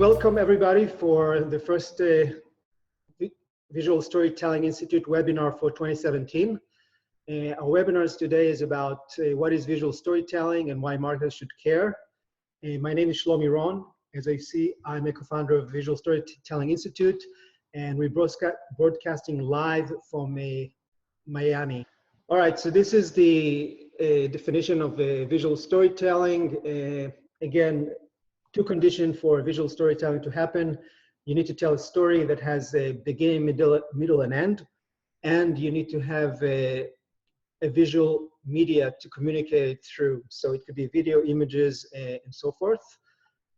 welcome everybody for the first Visual Storytelling Institute webinar for 2017. Our webinars today is about what is visual storytelling and why marketers should care. My name is Shlomi Ron. As I see, I'm a co-founder of Visual Storytelling Institute, and we're broadcasting live from Miami. All right, so this is the definition of visual storytelling. Again, two conditions for visual storytelling to happen. You need to tell a story that has a beginning, middle, and end. And you need to have a visual media to communicate it through. So it could be video, images, and so forth,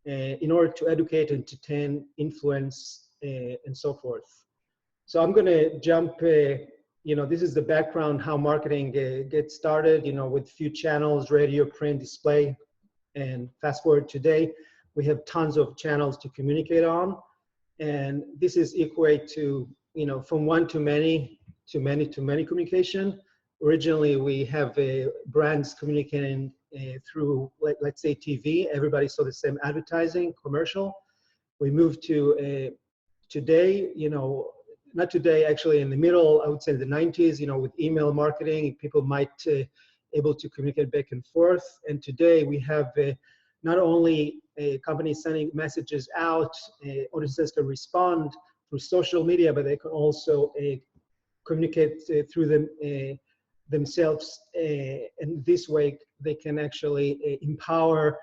in order to educate, entertain, influence, and so forth. So I'm going to jump, this is the background, how marketing gets started, with few channels, radio, print, display, and fast forward today, we have tons of channels to communicate on. And this is equate to, from one to many, to many communication. Originally, we have brands communicating through, let's say, TV. Everybody saw the same advertising commercial. We moved to today, not today, actually in the middle, I would say the 90s, with email marketing, people might able to communicate back and forth. And today we have not only companies sending messages out, audiences can respond through social media, but they can also communicate through them themselves. And this way they can actually empower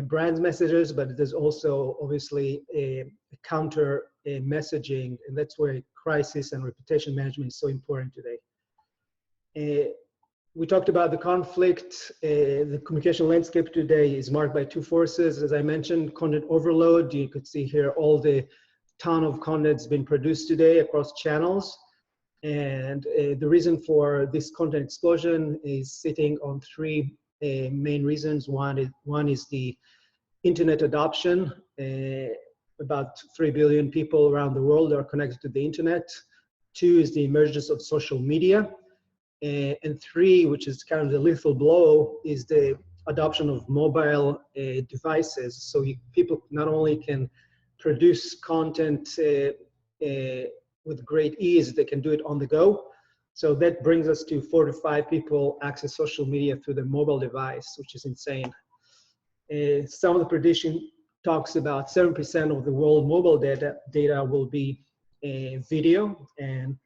brand messages, but there's also obviously a counter messaging, and that's where crisis and reputation management is so important today. We talked about the conflict. The communication landscape today is marked by two forces. As I mentioned, content overload. You could see here all the ton of content that's been produced today across channels. And the reason for this content explosion is sitting on three main reasons. One is the internet adoption. About 3 billion people around the world are connected to the internet. Two is the emergence of social media. And three, which is kind of the lethal blow, is the adoption of mobile devices. So people not only can produce content with great ease, they can do it on the go. So that brings us to 4 to 5 people access social media through the mobile device, which is insane. Some of the prediction talks about 7% of the world mobile data will be video. And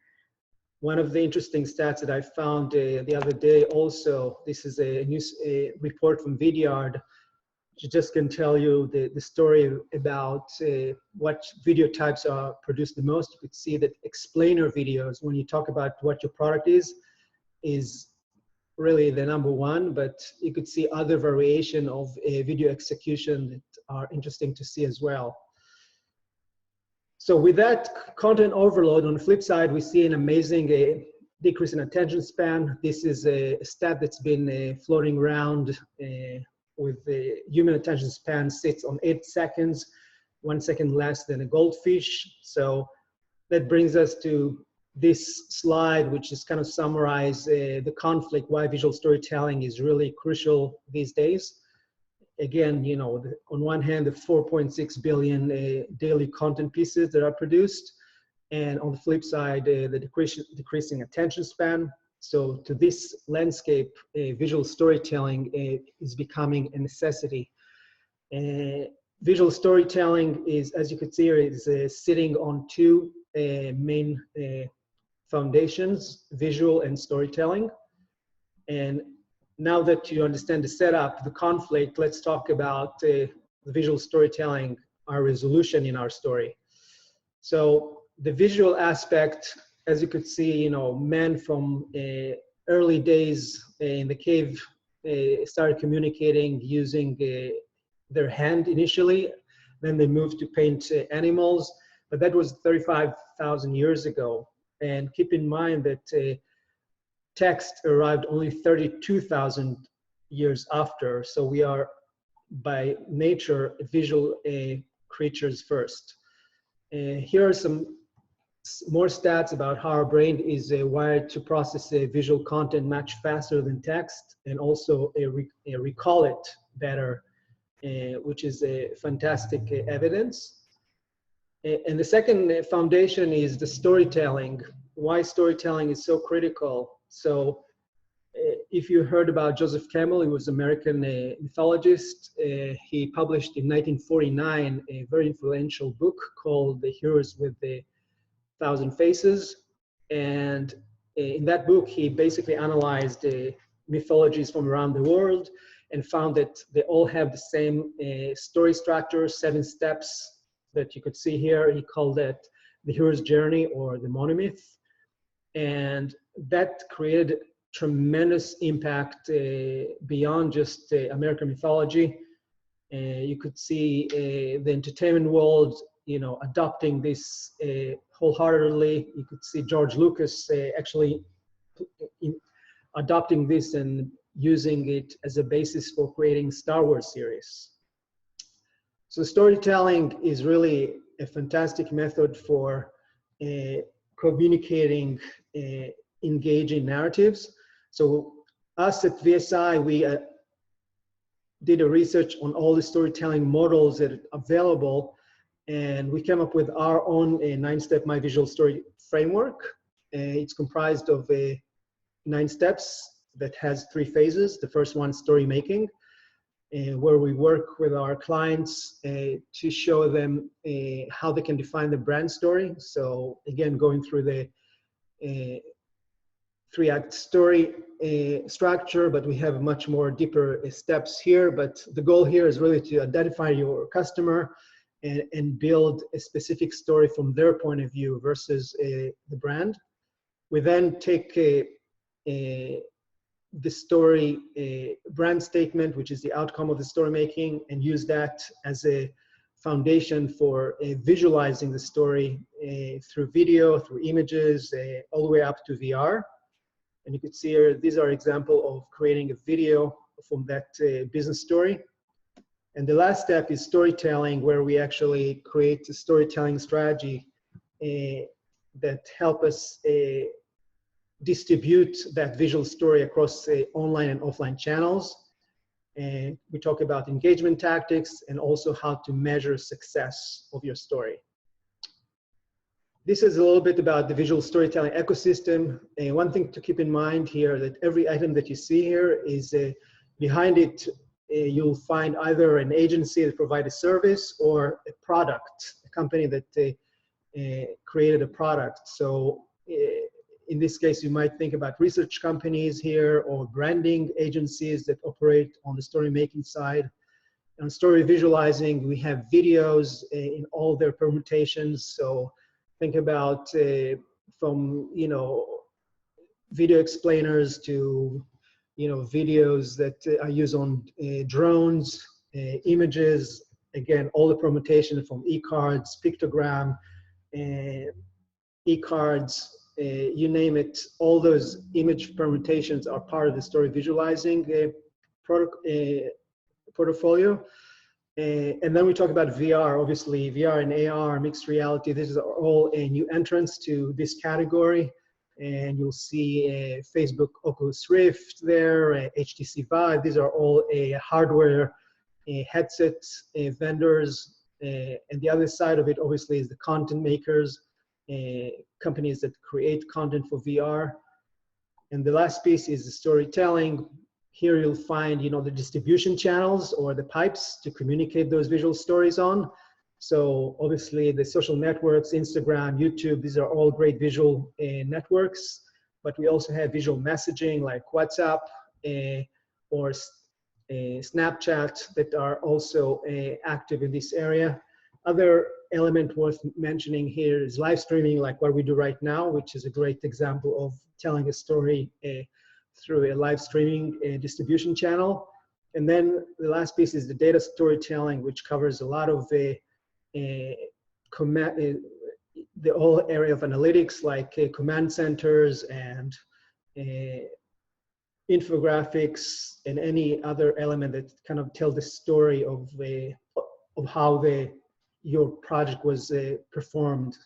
one of the interesting stats that I found the other day also, this is a news report from Vidyard, which just can tell you the story about what video types are produced the most. You could see that explainer videos, when you talk about what your product is really the number one, but you could see other variation of video execution that are interesting to see as well. So with that content overload, on the flip side, we see an amazing decrease in attention span. This is a stat that's been floating around with the human attention span sits on 8 seconds, 1 second less than a goldfish. So that brings us to this slide, which is kind of summarize the conflict, why visual storytelling is really crucial these days. Again, on one hand, the 4.6 billion daily content pieces that are produced, and on the flip side, the decreasing attention span. So to this landscape, visual storytelling is becoming a necessity. Visual storytelling is, as you can see here, is sitting on two main foundations, visual and storytelling. And now that you understand the setup, the conflict, let's talk about the visual storytelling, our resolution in our story. So the visual aspect, as you could see, men from early days in the cave started communicating using their hand initially. Then they moved to paint animals, but that was 35,000 years ago. And keep in mind that text arrived only 32,000 years after. So we are, by nature, visual creatures first. Here are some more stats about how our brain is wired to process visual content much faster than text, and also recall it better, which is a fantastic evidence. And the second foundation is the storytelling. Why storytelling is so critical. So if you heard about Joseph Campbell, he was an American mythologist. He published in 1949 a very influential book called The Heroes with the Thousand Faces. And in that book, he basically analyzed mythologies from around the world and found that they all have the same story structure, 7 steps that you could see here. He called it the hero's journey or the monomyth. And that created tremendous impact beyond just American mythology. You could see the entertainment world, adopting this wholeheartedly. You could see George Lucas actually adopting this and using it as a basis for creating Star Wars series. So storytelling is really a fantastic method for communicating engaging narratives. So us at VSI, we did a research on all the storytelling models that are available, and we came up with our own 9-step My Visual Story framework. It's comprised of 9 steps that has 3 phases. The first one, story making, where we work with our clients to show them how they can define the brand story. So again, going through the 3-act story structure, but we have much more deeper steps here. But the goal here is really to identify your customer and build a specific story from their point of view versus the brand. We then take the story brand statement, which is the outcome of the story making, and use that as a foundation for visualizing the story through video, through images, all the way up to VR. And you can see here, these are examples of creating a video from that business story. And the last step is storytelling, where we actually create a storytelling strategy that help us distribute that visual story across online and offline channels. And we talk about engagement tactics and also how to measure success of your story. This is a little bit about the visual storytelling ecosystem. And one thing to keep in mind here, that every item that you see here is behind it, you'll find either an agency that provides a service or a product, a company that created a product. So in this case, you might think about research companies here or branding agencies that operate on the story making side. On story visualizing, we have videos in all their permutations. So think about from, video explainers to, videos that are used on drones, images, again, all the permutation from e-cards, pictogram, e-cards, you name it, all those image permutations are part of the story visualizing portfolio. And then we talk about VR, obviously, VR and AR, mixed reality. These are all new entrants to this category. And you'll see Facebook Oculus Rift there, HTC Vive. These are all hardware headsets vendors. And the other side of it, obviously, is the content makers, companies that create content for VR. And the last piece is the storytelling. Here you'll find, the distribution channels or the pipes to communicate those visual stories on. So obviously the social networks, Instagram, YouTube, these are all great visual networks, but we also have visual messaging like WhatsApp or Snapchat that are also active in this area. Other element worth mentioning here is live streaming, like what we do right now, which is a great example of telling a story through a live streaming distribution channel. And then the last piece is the data storytelling, which covers a lot of the whole area of analytics, like command centers and infographics and any other element that kind of tell the story of how your project was performed.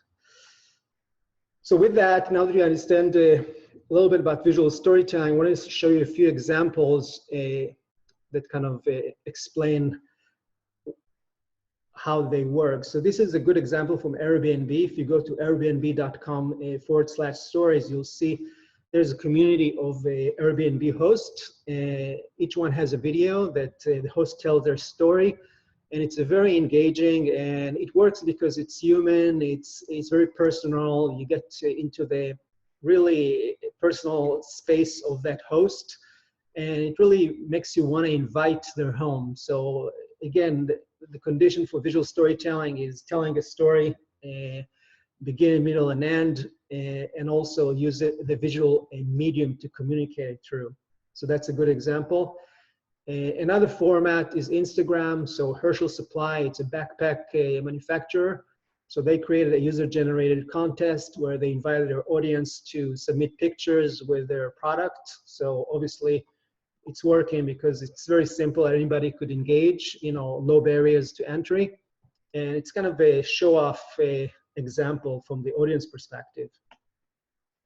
So with that, now that you understand a little bit about visual storytelling, I wanted to show you a few examples that kind of explain how they work. So this is a good example from Airbnb. If you go to airbnb.com/stories, you'll see there's a community of Airbnb hosts. Each one has a video that the host tells their story, and it's a very engaging, and it works because it's human, it's very personal. You get into the really personal space of that host, and it really makes you want to invite their home. So again, the condition for visual storytelling is telling a story, beginning, middle, and end, and also use the visual medium to communicate it through. So that's a good example. Another format is Instagram. So Herschel Supply, it's a backpack manufacturer. So they created a user-generated contest where they invited their audience to submit pictures with their product. So obviously, it's working because it's very simple. Anybody could engage, low barriers to entry. And it's kind of a show-off example from the audience perspective.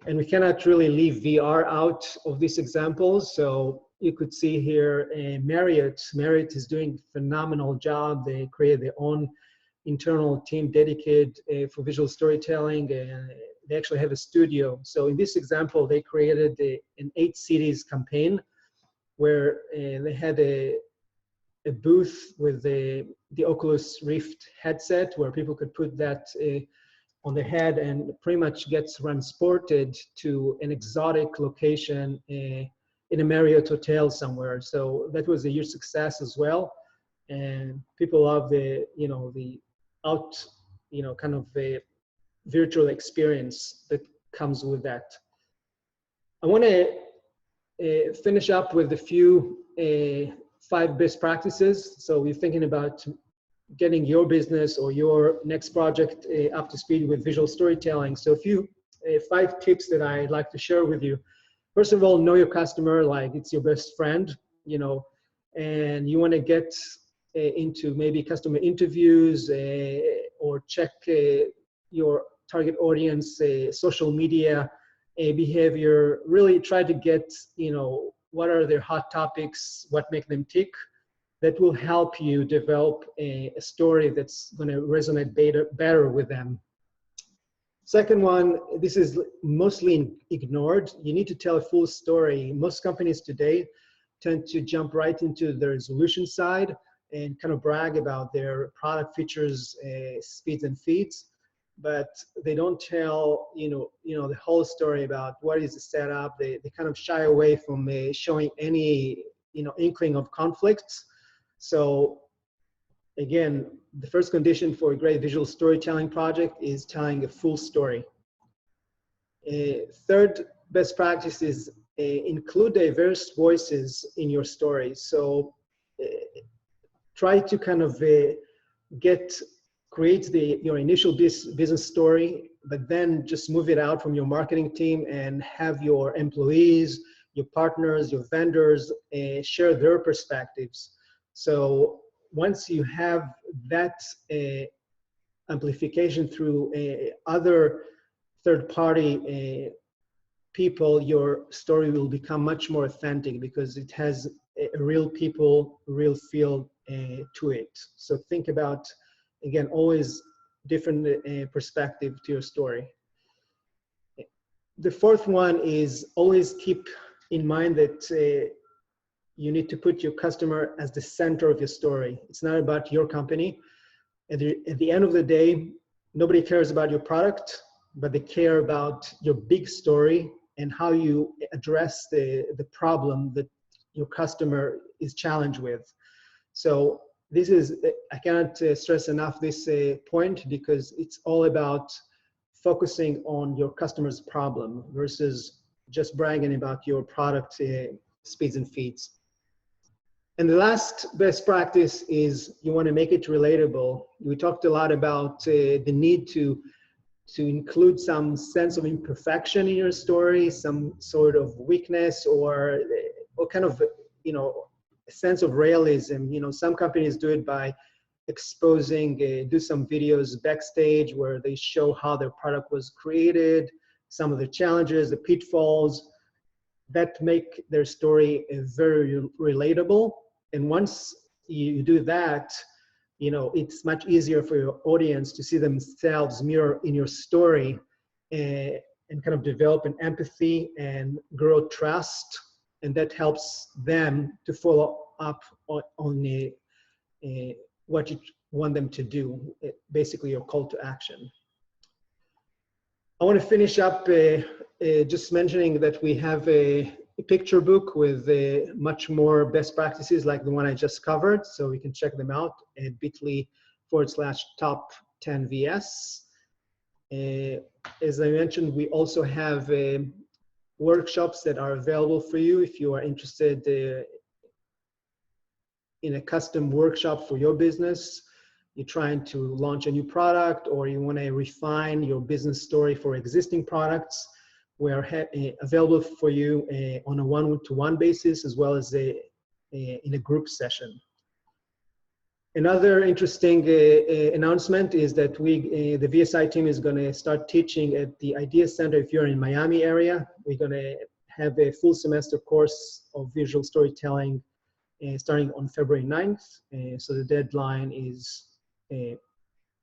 And we cannot really leave VR out of these examples. So you could see here Marriott. Marriott is doing a phenomenal job. They created their own internal team dedicated for visual storytelling, and they actually have a studio. So in this example, they created an 8 cities campaign where they had a booth with the Oculus Rift headset where people could put that on their head and pretty much gets transported to an exotic location in a Marriott hotel somewhere. So that was a huge success as well. And people love the kind of the virtual experience that comes with that. I want to finish up with a few 5 best practices. So we're thinking about getting your business or your next project up to speed with visual storytelling. So a few 5 tips that I'd like to share with you. First of all, know your customer like it's your best friend, and you want to get into maybe customer interviews or check your target audience social media behavior. Really try to get, what are their hot topics, what make them tick. That will help you develop a story that's going to resonate better with them. Second one, this is mostly ignored. You need to tell a full story. Most companies today tend to jump right into the resolution side and kind of brag about their product features, speeds and feeds, but they don't tell, the whole story about what is the setup. They kind of shy away from showing any, inkling of conflicts. So again, the first condition for a great visual storytelling project is telling a full story. Third best practice is include diverse voices in your story. So try to kind of create your initial business story, but then just move it out from your marketing team and have your employees, your partners, your vendors share their perspectives. So once you have that amplification through other third-party people, your story will become much more authentic because it has a real people, real feel to it. So think about, again, always different perspective to your story. The fourth one is always keep in mind that you need to put your customer as the center of your story. It's not about your company. At the end of the day, nobody cares about your product, but they care about your big story and how you address the problem that your customer is challenged with. So this is, I cannot stress enough this point, because it's all about focusing on your customer's problem versus just bragging about your product speeds and feeds. And the last best practice is you want to make it relatable. We talked a lot about the need to include some sense of imperfection in your story, some sort of weakness or kind of, a sense of realism. Some companies do it by exposing, do some videos backstage where they show how their product was created, some of the challenges, the pitfalls that make their story very relatable. And once you do that, it's much easier for your audience to see themselves mirror in your story, and kind of develop an empathy and grow trust. And that helps them to follow up on what you want them to do, basically your call to action. I want to finish up just mentioning that we have a picture book with much more best practices like the one I just covered. So we can check them out at bit.ly/top10vs. As I mentioned, we also have workshops that are available for you if you are interested in a custom workshop for your business. You're trying to launch a new product, or you want to refine your business story for existing products. We are available for you on a one-to-one basis, as well as in a group session. Another interesting announcement is that the VSI team is going to start teaching at the Idea Center. If you're in Miami area, we're going to have a full semester course of visual storytelling starting on February 9th. So the deadline is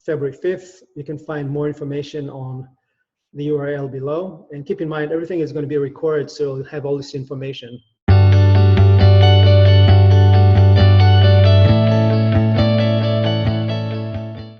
February 5th. You can find more information on the URL below. And keep in mind, everything is going to be recorded, so you'll have all this information.